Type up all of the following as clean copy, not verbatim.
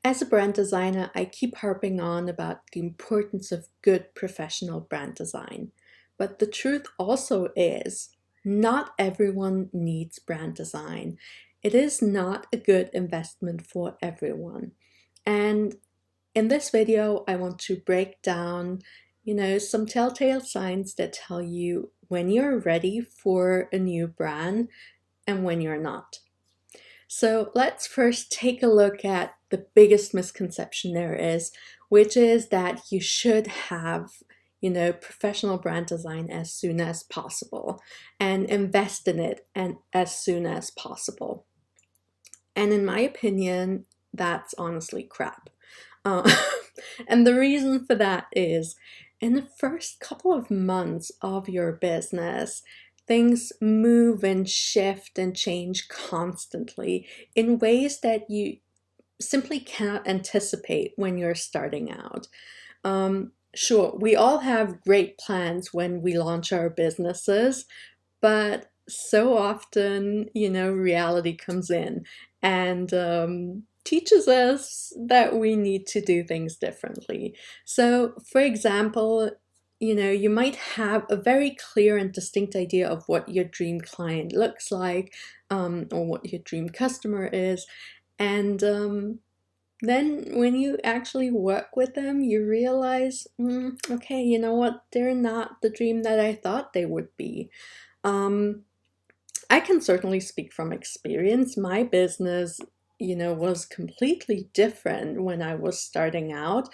As a brand designer, I keep harping on about the importance of good professional brand design. But the truth also is, not everyone needs brand design. It is not a good investment for everyone. And in this video, I want to break down, some telltale signs that tell you when you're ready for a new brand and when you're not. So let's first take a look at the biggest misconception there is, which is that you should have, professional brand design as soon as possible and invest in it and as soon as possible. And in my opinion, that's honestly crap. Uh, and the reason for that is in the first couple of months of your business, things move and shift and change constantly in ways that you simply cannot anticipate when you're starting out. Sure, we all have great plans when we launch our businesses, but so often, reality comes in and teaches us that we need to do things differently. So, for example, you might have a very clear and distinct idea of what your dream client looks like, or what your dream customer is. And then when you actually work with them, you realize, okay, you know what? They're not the dream that I thought they would be. I can certainly speak from experience. My business, was completely different when I was starting out.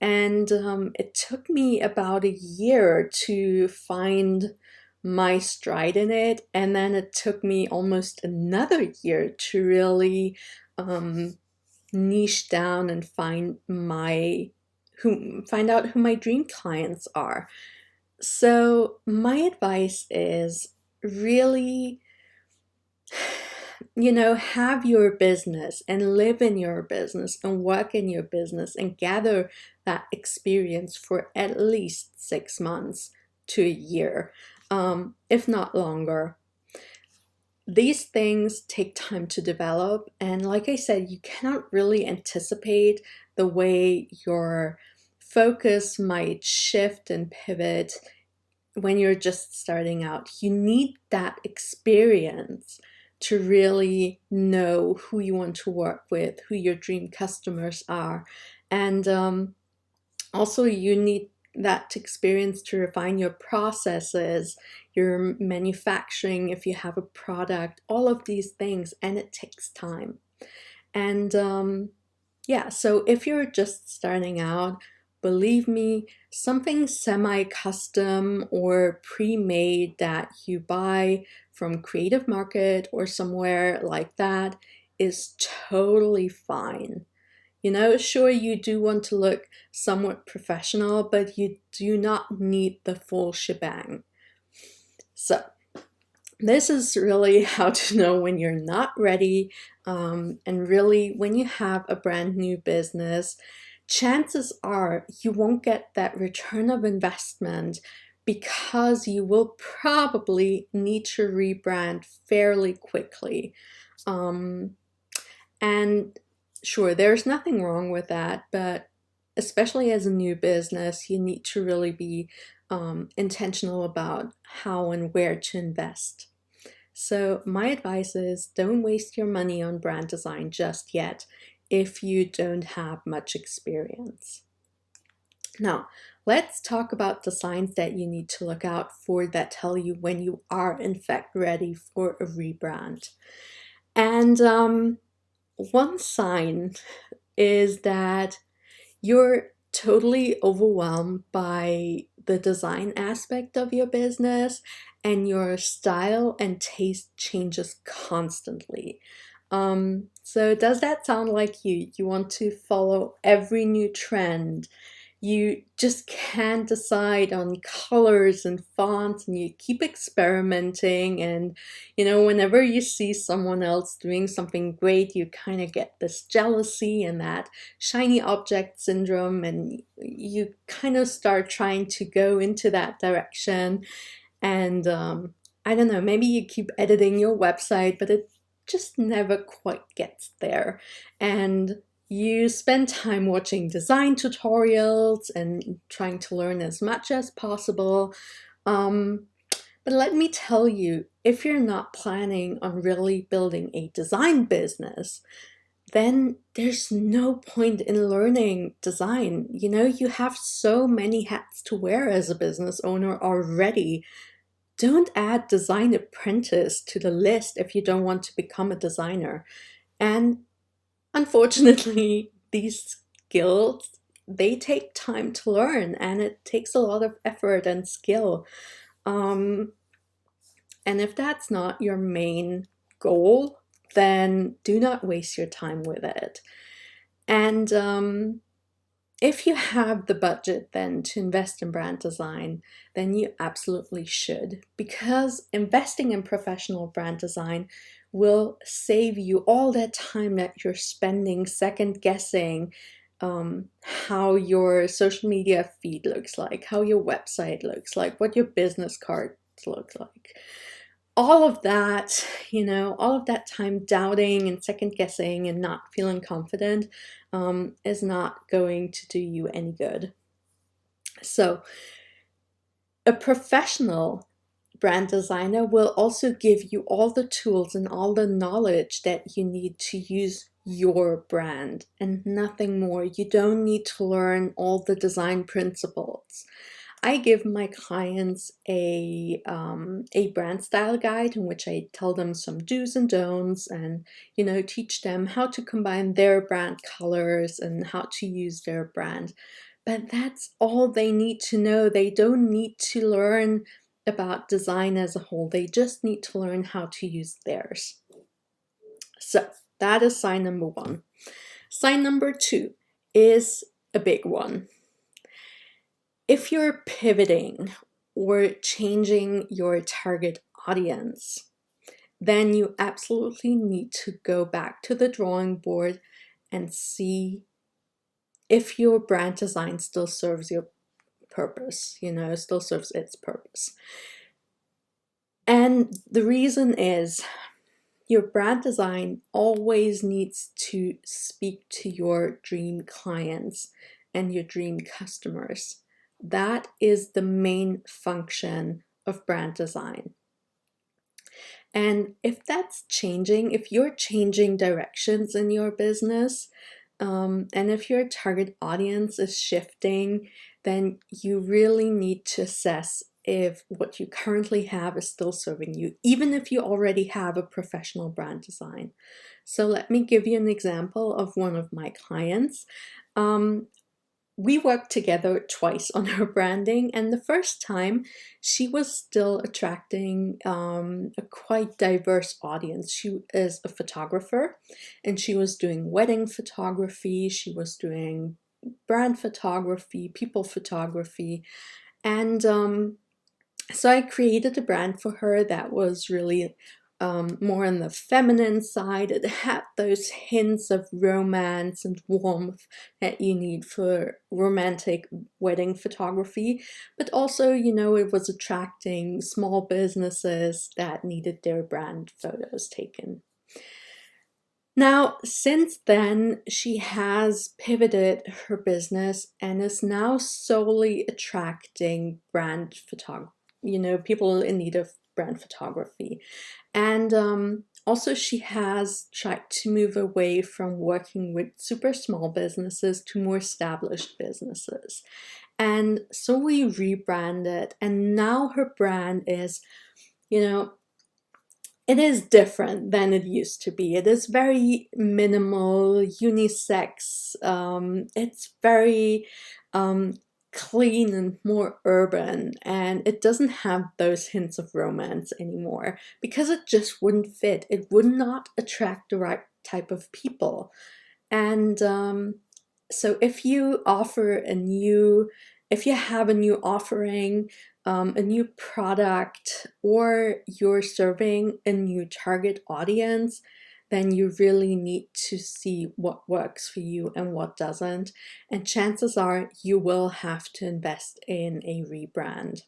And it took me about a year to find my stride in it. And then it took me almost another year to really niche down and find out who my dream clients are. So my advice is really, have your business and live in your business and work in your business and gather that experience for at least 6 months to a year, if not longer. These things take time to develop, and like I said, you cannot really anticipate the way your focus might shift and pivot when you're just starting out. You need that experience to really know who you want to work with, who your dream customers are. And also you need that experience to refine your processes, your manufacturing, if you have a product, all of these things, and it takes time. And yeah, so if you're just starting out, believe me, something semi-custom or pre-made that you buy from Creative Market or somewhere like that is totally fine. Sure, you do want to look somewhat professional, but you do not need the full shebang. So, this is really how to know when you're not ready, and really when you have a brand new business, chances are you won't get that return of investment because you will probably need to rebrand fairly quickly. And sure, there's nothing wrong with that, but especially as a new business, you need to really be intentional about how and where to invest. So my advice is don't waste your money on brand design just yet if you don't have much experience. Now, let's talk about the signs that you need to look out for that tell you when you are in fact ready for a rebrand. And one sign is that you're totally overwhelmed by the design aspect of your business and your style and taste changes constantly. So does that sound like you? You want to follow every new trend. You just can't decide on colors and fonts, and you keep experimenting. And, whenever you see someone else doing something great, you kind of get this jealousy and that shiny object syndrome, and you kind of start trying to go into that direction. And I don't know, maybe you keep editing your website, but it just never quite gets there. And You spend time watching design tutorials and trying to learn as much as possible. But let me tell you, if you're not planning on really building a design business, then there's no point in learning design. You know, you have so many hats to wear as a business owner already. Don't add design apprentice to the list if you don't want to become a designer. And unfortunately, these skills, they take time to learn, and it takes a lot of effort and skill. Um, and if that's not your main goal, then do not waste your time with it. And if you have the budget then to invest in brand design, then you absolutely should, because investing in professional brand design will save you all that time that you're spending second guessing how your social media feed looks like, how your website looks like, what your business cards look like. All of that, all of that time doubting and second guessing and not feeling confident is not going to do you any good. So a professional brand designer will also give you all the tools and all the knowledge that you need to use your brand and nothing more. You don't need to learn all the design principles. I give my clients a brand style guide in which I tell them some do's and don'ts and, teach them how to combine their brand colors and how to use their brand. But that's all they need to know. They don't need to learn about design as a whole. They just need to learn how to use theirs. So that is sign number one. Sign number two is a big one. If you're pivoting or changing your target audience, then you absolutely need to go back to the drawing board and see if your brand design still serves your purpose, still serves its purpose. And the reason is your brand design always needs to speak to your dream clients and your dream customers. That is the main function of brand design. And if that's changing, if you're changing directions in your business, and if your target audience is shifting, then you really need to assess if what you currently have is still serving you, even if you already have a professional brand design. So let me give you an example of one of my clients. We worked together twice on her branding, and the first time she was still attracting a quite diverse audience. She is a photographer, and she was doing wedding photography, she was doing brand photography, people photography, and so I created a brand for her that was really more on the feminine side. It had those hints of romance and warmth that you need for romantic wedding photography, but also, it was attracting small businesses that needed their brand photos taken. Now, since then, she has pivoted her business and is now solely attracting brand photography, people in need of brand photography. And also she has tried to move away from working with super small businesses to more established businesses. And so we rebranded, and now her brand is, it is different than it used to be. It is very minimal, unisex. It's very clean and more urban, and it doesn't have those hints of romance anymore because it just wouldn't fit. It would not attract the right type of people. And so if you have a new offering, a new product, or you're serving a new target audience, then you really need to see what works for you and what doesn't. And chances are you will have to invest in a rebrand.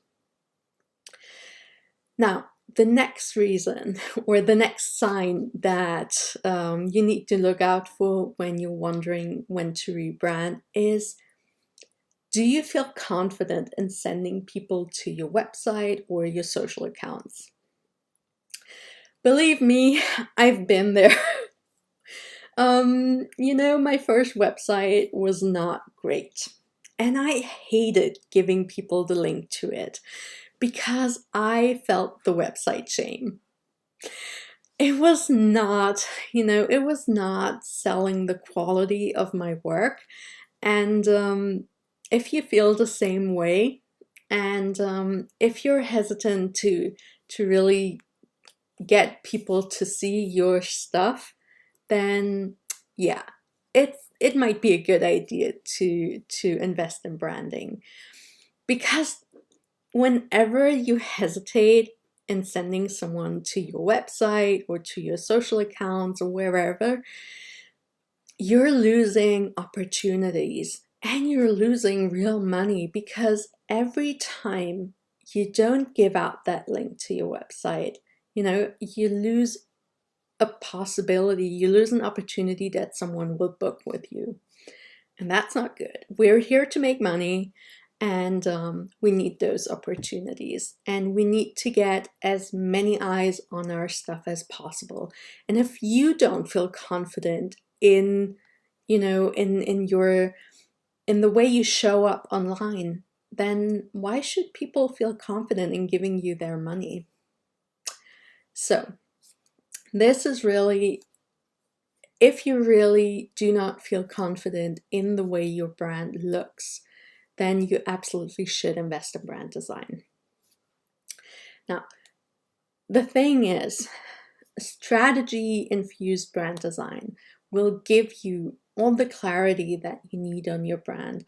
Now, the next reason or the next sign that you need to look out for when you're wondering when to rebrand is, do you feel confident in sending people to your website or your social accounts? Believe me, I've been there. My first website was not great, and I hated giving people the link to it because I felt the website shame. It was not, it was not selling the quality of my work. And if you feel the same way, and if you're hesitant to really get people to see your stuff, then yeah, it might be a good idea to invest in branding. Because whenever you hesitate in sending someone to your website or to your social accounts or wherever, you're losing opportunities and you're losing real money, because every time you don't give out that link to your website, you lose a possibility, you lose an opportunity that someone will book with you. And that's not good. We're here to make money, and we need those opportunities, and we need to get as many eyes on our stuff as possible. And if you don't feel confident in in the way you show up online, then why should people feel confident in giving you their money? So this is really, if you really do not feel confident in the way your brand looks, then you absolutely should invest in brand design. Now, the thing is, strategy-infused brand design will give you all the clarity that you need on your brand,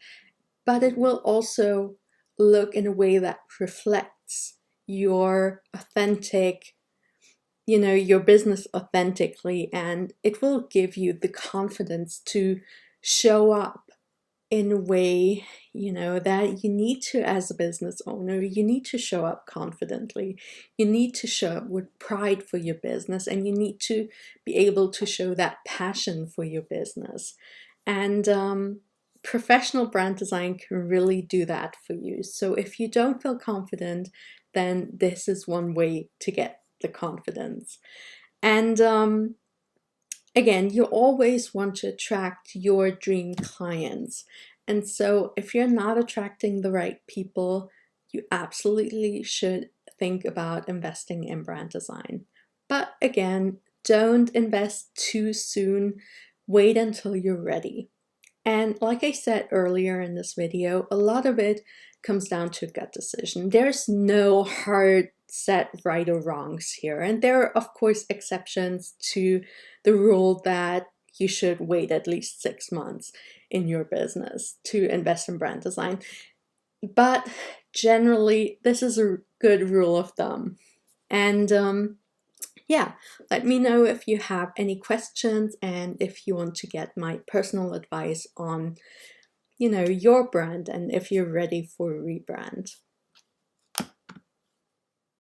but it will also look in a way that reflects your authentic, your business authentically, and it will give you the confidence to show up in a way, that you need to. As a business owner, you need to show up confidently. You need to show up with pride for your business, and you need to be able to show that passion for your business. And professional brand design can really do that for you. So if you don't feel confident, then this is one way to get the confidence. And again, you always want to attract your dream clients. And so if you're not attracting the right people, you absolutely should think about investing in brand design. But again, don't invest too soon. Wait until you're ready. And like I said earlier in this video, a lot of it comes down to a gut decision. There's no hard set right or wrongs here. And there are, of course, exceptions to the rule that you should wait at least 6 months in your business to invest in brand design. But generally, this is a good rule of thumb. And yeah, let me know if you have any questions and if you want to get my personal advice on, your brand and if you're ready for a rebrand.